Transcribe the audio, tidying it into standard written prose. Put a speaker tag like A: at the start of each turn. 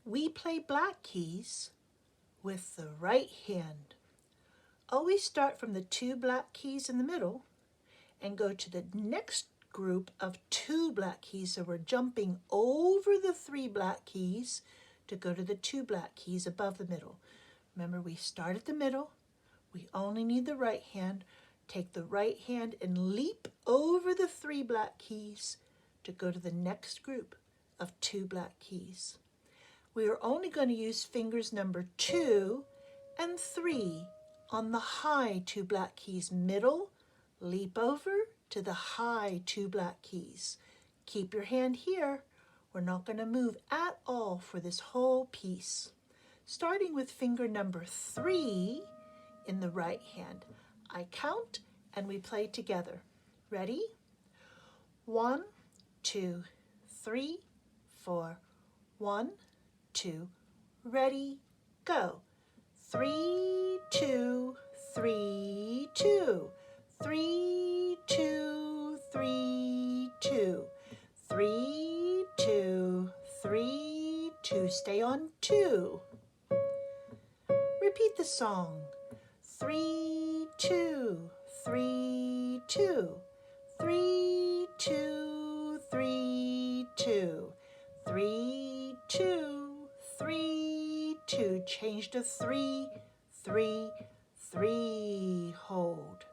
A: We play black keys with the right hand. Always start from the 2 black keys in the middle and go to the next group of 2 black keys. So we're jumping over the 3 black keys to go to the 2 black keys above the middle. Remember, we start at the middle. We only need the right hand. Take the right hand and leap over the 3 black keys to go to the next group of 2 black keys. We are only going to use fingers number 2 and 3 on the high 2 black keys. Middle, leap over to the high 2 black keys. Keep your hand here. We're not going to move at all for this whole piece. Starting with finger number 3 in the right hand. I count and we play together. Ready? 1, 2, 3, 4. 1, 2, ready, go. 3, 2, 3, 2. 3, 2, 3, 2. 3, 2, 3, 2. Stay on 2. Repeat the song. 3, 2, 3, 2. 3, 2, 3, 2. 3, 2, 3, 2. Change to 3, 3, 3. Hold.